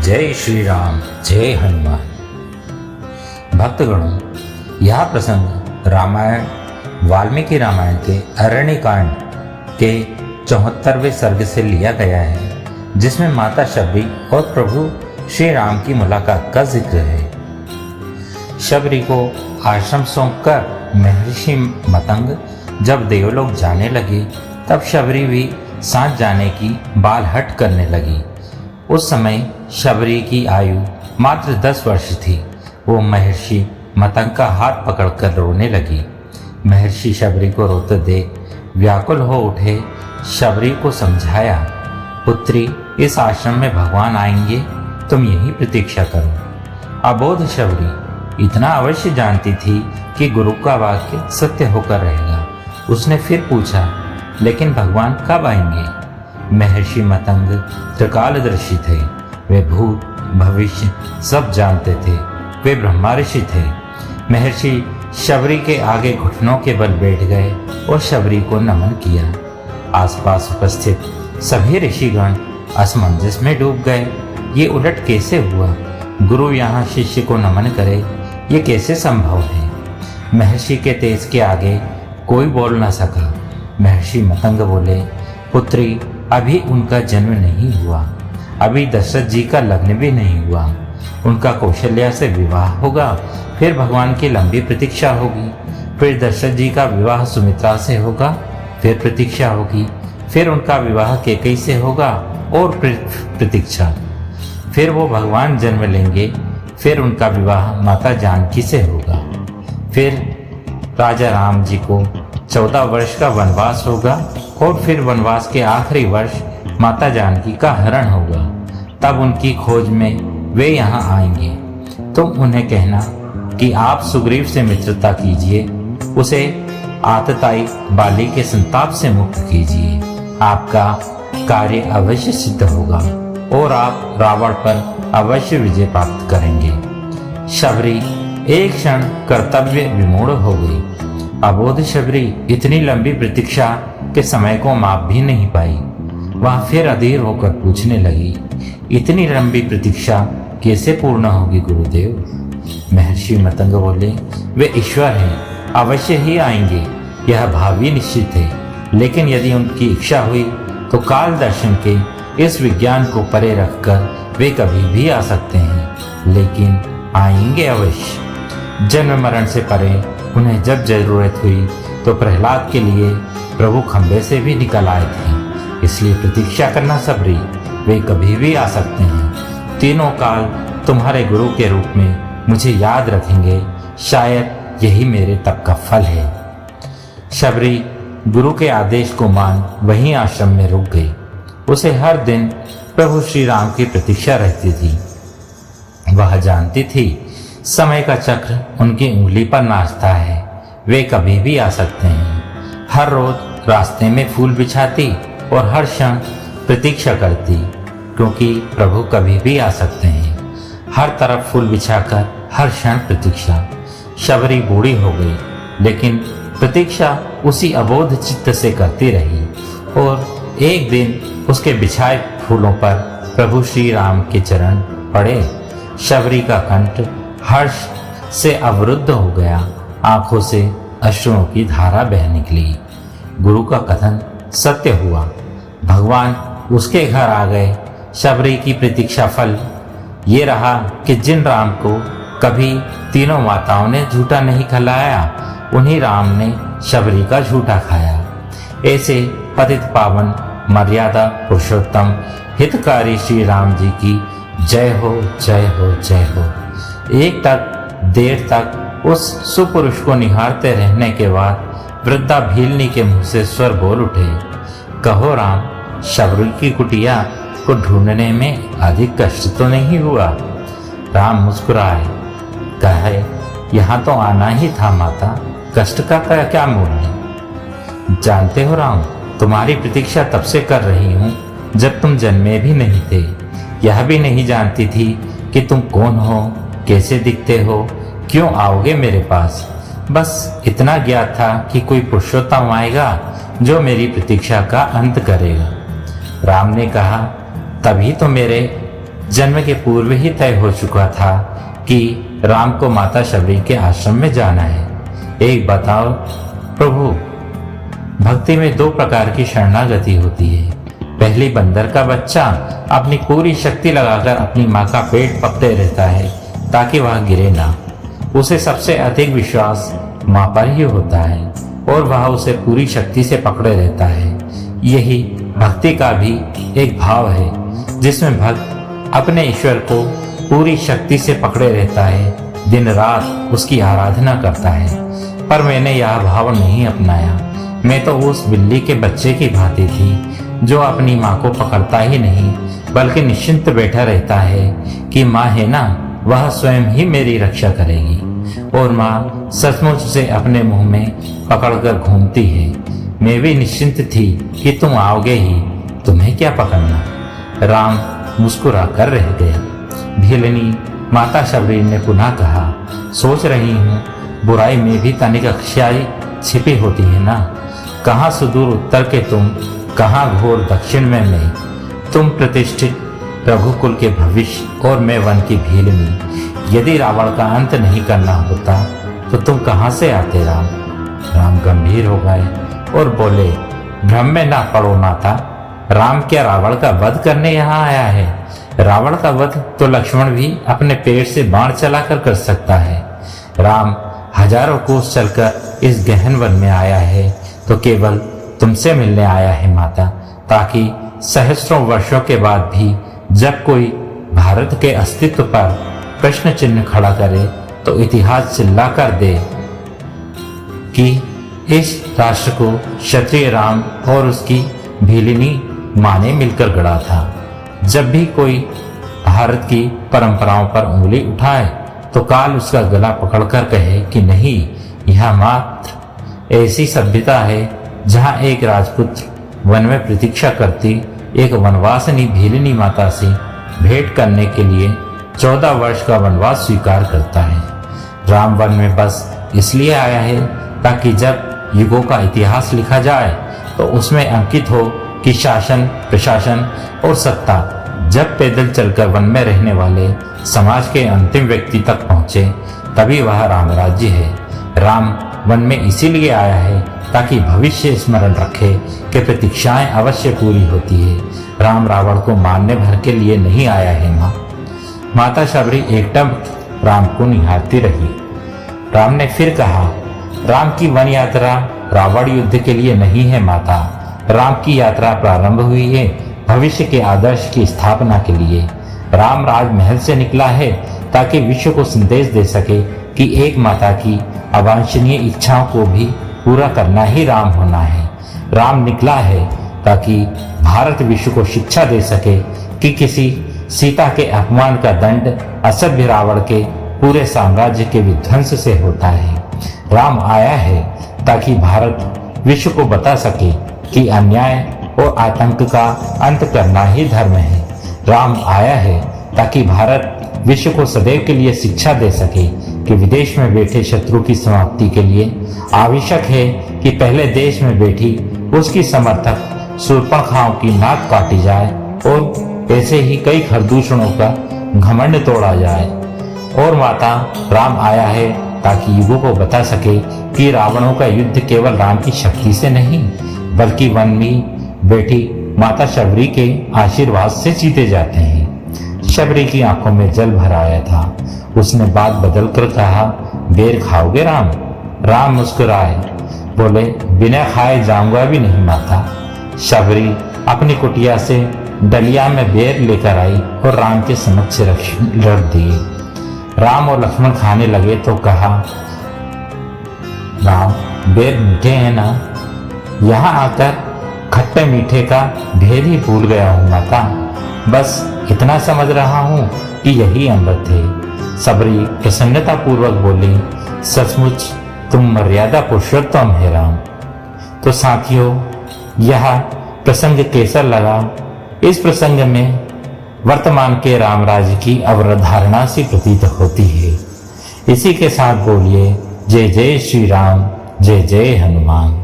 जय श्री राम, जय हनुमान। भक्तगणों, यह प्रसंग रामायण वाल्मीकि रामायण के अरण्यकांड के 74वें सर्ग से लिया गया है, जिसमें माता शबरी और प्रभु श्री राम की मुलाकात का जिक्र है। शबरी को आश्रम सौंपकर महर्षि मतंग जब देवलोक जाने लगे, तब शबरी भी साथ जाने की बालहट करने लगी। उस समय शबरी की आयु मात्र 10 वर्ष थी। वो महर्षि मतंग का हाथ पकड़कर रोने लगी। महर्षि शबरी को रोते देख व्याकुल हो उठे। शबरी को समझाया, पुत्री, इस आश्रम में भगवान आएंगे, तुम यही प्रतीक्षा करो। अबोध शबरी इतना अवश्य जानती थी कि गुरु का वाक्य सत्य होकर रहेगा। उसने फिर पूछा, लेकिन भगवान कब आएंगे? महर्षि मतंग त्रिकालदर्शी थे। वे भूत भविष्य सब जानते थे। वे ब्रह्मा ऋषि थे। महर्षि शबरी के आगे घुटनों के बल बैठ गए और शबरी को नमन किया। आसपास उपस्थित सभी ऋषिगण असमंजस में डूब गए। ये उलट कैसे हुआ? गुरु यहाँ शिष्य को नमन करे, ये कैसे संभव है? महर्षि के तेज के आगे कोई बोल न सका। महर्षि मतंग बोले, पुत्री, अभी उनका जन्म नहीं हुआ। अभी दशरथ जी का लग्न भी नहीं हुआ। उनका कौशल्या से विवाह होगा, फिर भगवान की लंबी प्रतीक्षा होगी। फिर दशरथ जी का विवाह सुमित्रा से होगा, फिर प्रतीक्षा होगी। फिर उनका विवाह कैकेयी से होगा और प्रतीक्षा। फिर वो भगवान जन्म लेंगे। फिर उनका विवाह माता जानकी से होगा। फिर राजा राम जी को 14 वर्ष का वनवास होगा और फिर वनवास के आखिरी वर्ष माता जानकी का हरण होगा। तब उनकी खोज में वे यहाँ आएंगे। तुम उन्हें कहना कि आप सुग्रीव से मित्रता कीजिए, उसे आतताई बाली के संताप से मुक्त कीजिए। आपका कार्य अवश्य सिद्ध होगा और आप रावण पर अवश्य विजय प्राप्त करेंगे। शबरी एक क्षण कर्तव्य विमूढ़ हो गई। अबोध शबरी इतनी लंबी प्रतीक्षा के समय को माप भी नहीं पाई। वह फिर अधीर होकर पूछने लगी, इतनी लंबी प्रतीक्षा कैसे पूर्ण होगी गुरुदेव? महर्षि मतंग बोले, वे ईश्वर हैं, अवश्य ही आएंगे, यह भावी निश्चित है। लेकिन यदि उनकी इच्छा हुई तो काल दर्शन के इस विज्ञान को परे रखकर वे कभी भी आ सकते हैं, लेकिन आएंगे अवश्य। जन्म मरण से परे उन्हें जब जरूरत हुई तो प्रहलाद के लिए प्रभु खंबे से भी निकल आए थे। इसलिए प्रतीक्षा करना सबरी, वे कभी भी आ सकते हैं। तीनों काल तुम्हारे गुरु के रूप में मुझे याद रखेंगे। शायद यही मेरे तप का फल है। शबरी गुरु के आदेश को मान वहीं आश्रम में रुक गई। उसे हर दिन प्रभु श्री राम की प्रतीक्षा रहती थी। वह जानती थी समय का चक्र उनकी उंगली पर नाचता है। वे कभी भी आ सकते हैं। हर रोज रास्ते में फूल बिछाती और हर क्षण प्रतीक्षा करती, क्योंकि प्रभु कभी भी आ सकते हैं। हर तरफ फूल बिछाकर हर क्षण प्रतीक्षा। शबरी बूढ़ी हो गई, लेकिन प्रतीक्षा उसी अबोध चित्त से करती रही। और एक दिन उसके बिछाए फूलों पर प्रभु श्री राम के चरण पड़े। शबरी का कंठ हर्ष से अवरुद्ध हो गया। आंखों से अश्रुओं की धारा बह निकली। गुरु का कथन सत्य हुआ। भगवान उसके घर आ गए। शबरी की प्रतीक्षा फल ये रहा कि जिन राम को कभी तीनों माताओं ने झूठा नहीं खिलाया, उन्हीं राम ने शबरी का झूठा खाया। ऐसे पतित पावन मर्यादा पुरुषोत्तम हितकारी श्री राम जी की जय हो, जय हो, जय हो। एक तक देर तक उस सुपुरुष को निहारते रहने के बाद वृद्धा भीलनी के मुंह से स्वर बोल उठे, कहो राम, शबरी की कुटिया को ढूंढने में अधिक कष्ट तो नहीं हुआ? राम मुस्कुराए, कहे, यहाँ तो आना ही था माता, कष्ट का क्या मूल्य? जानते हो राम, तुम्हारी प्रतीक्षा तब से कर रही हूँ जब तुम जन्मे भी नहीं थे। यह भी नहीं जानती थी कि तुम कौन हो, कैसे दिखते हो, क्यों आओगे मेरे पास। बस इतना ज्ञात था कि कोई पुरुषोत्तम आएगा जो मेरी प्रतीक्षा का अंत करेगा। राम ने कहा, तभी तो मेरे जन्म के पूर्व ही तय हो चुका था कि राम को माता शबरी के आश्रम में जाना है। एक बताओ प्रभु, भक्ति में दो प्रकार की शरणागति होती है। पहली, बंदर का बच्चा अपनी पूरी शक्ति लगाकर अपनी माँ का पेट पकड़े रहता है ताकि वह गिरे ना। उसे सबसे अधिक विश्वास माँ पर ही होता है और वह उसे पूरी शक्ति से पकड़े रहता है। यही भक्ति का भी एक भाव है जिसमें भक्त अपने ईश्वर को पूरी शक्ति से पकड़े रहता है, दिन रात उसकी आराधना करता है। पर मैंने यह भाव नहीं अपनाया। मैं तो उस बिल्ली के बच्चे की भांति थी जो अपनी माँ को पकड़ता ही नहीं बल्कि निश्चिंत बैठा रहता है कि माँ है ना, वह स्वयं ही मेरी रक्षा करेगी। और माँ सचमुच से अपने मुंह में पकड़कर घूमती है। मैं भी निश्चिंत थी कि तुम आओगे ही, तुम्हें क्या पकड़ना। राम मुस्कुरा कर रह गया। भीलनी माता शबरी ने पुनः कहा, सोच रही हूँ बुराई में भी तनिक अच्छाई छिपी होती है ना। कहाँ सुदूर उत्तर के तुम, कहाँ घोर दक्षिण में मैं। तुम प्रतिष्ठित रघुकुल के भविष्य और मैं वन की भीलनी। यदि रावण का अंत नहीं करना होता तो तुम कहाँ से आते राम। राम गंभीर हो गए और बोले, भ्रम में ना पड़ो माता। राम क्या रावण का वध करने यहाँ आया है? रावण का वध तो लक्ष्मण भी अपने पेट से बाण चलाकर कर सकता है। राम हजारों कोस चलकर इस गहन वन में आया है तो केवल तुमसे मिलने आया है माता, ताकि सहस्रों वर्षों के बाद भी जब कोई भारत के अस्तित्व पर प्रश्न चिन्ह खड़ा करे तो इतिहास चिल्ला कर दे कि इस राष्ट्र को क्षत्रिय राम और उसकी भीलिनी माँ ने मिलकर गढ़ा था। जब भी कोई भारत की परंपराओं पर उंगली उठाए तो काल उसका गला पकड़कर कहे कि नहीं, यह मात्र ऐसी सभ्यता है जहाँ एक राजपुत्र वन में प्रतीक्षा करती एक वनवासिनी भीलिनी माता से भेंट करने के लिए 14 वर्ष का वनवास स्वीकार करता है। राम वन में बस इसलिए आया है ताकि जब युगों का इतिहास लिखा जाए तो उसमें अंकित हो कि शासन, प्रशासन और सत्ता जब पैदल चलकर वन में रहने वाले समाज के अंतिम व्यक्ति तक पहुंचे तभी वह राम राज्य है। राम वन में इसीलिए आया है ताकि भविष्य स्मरण रखे कि प्रतीक्षाएं अवश्य पूरी होती है। राम रावण को मारने भर के लिए नहीं आया है माँ। माता शबरी एकटक राम को निहारती रही। राम ने फिर कहा, राम की वन यात्रा रावण युद्ध के लिए नहीं है माता। राम की यात्रा प्रारंभ हुई है भविष्य के आदर्श की स्थापना के लिए। राम राजमहल से निकला है ताकि विश्व को संदेश दे सके कि एक माता की अवांछनीय इच्छाओं को भी पूरा करना ही राम होना है। राम निकला है ताकि भारत विश्व को शिक्षा दे सके कि किसी सीता के अपमान का दंड असभ्य रावण के पूरे साम्राज्य के विध्वंस से होता है। राम आया है ताकि भारत विश्व को बता सके कि अन्याय और आतंक का अंत करना ही धर्म है। राम आया है ताकि भारत विश्व को सदैव के लिए शिक्षा दे सके कि विदेश में बैठे शत्रु की समाप्ति के लिए आवश्यक है कि पहले देश में बैठी उसकी समर्थक शूर्पणखाओं की नाक काटी जाए और ऐसे ही कई खरदूषणों का घमंड तोड़ा जाए। और माता, राम आया है ताकि युगों को बता सके कि रावणों का युद्ध केवल राम की शक्ति से नहीं बल्कि वन में बैठी माता शबरी के आशीर्वाद से जीते जाते हैं। शबरी की आंखों में जल भर आया था। उसने बात बदल कर कहा, बेर खाओगे राम? राम मुस्कुराए, बोले, बिना खाए जाऊंगा भी नहीं माता। शबरी अपनी कुटिया से डलिया में बेर लेकर आई और राम के समक्ष रख दिए। राम और लक्ष्मण खाने लगे तो कहा, राम, बेर मीठे हैं ना? यहाँ आकर खट्टे मीठे का भेद ही भूल गया हूँ माता। बस इतना समझ रहा हूँ कि यही अमृत है। शबरी प्रसन्नता पूर्वक बोली, सचमुच तुम मर्यादा पुरुषोत्तम है राम। तो साथियों, यह प्रसंग कैसा लगा? इस प्रसंग में वर्तमान के राम राज्य की अवधारणा सी प्रतीत होती है। इसी के साथ बोलिए, जय जय श्री राम, जय जय हनुमान।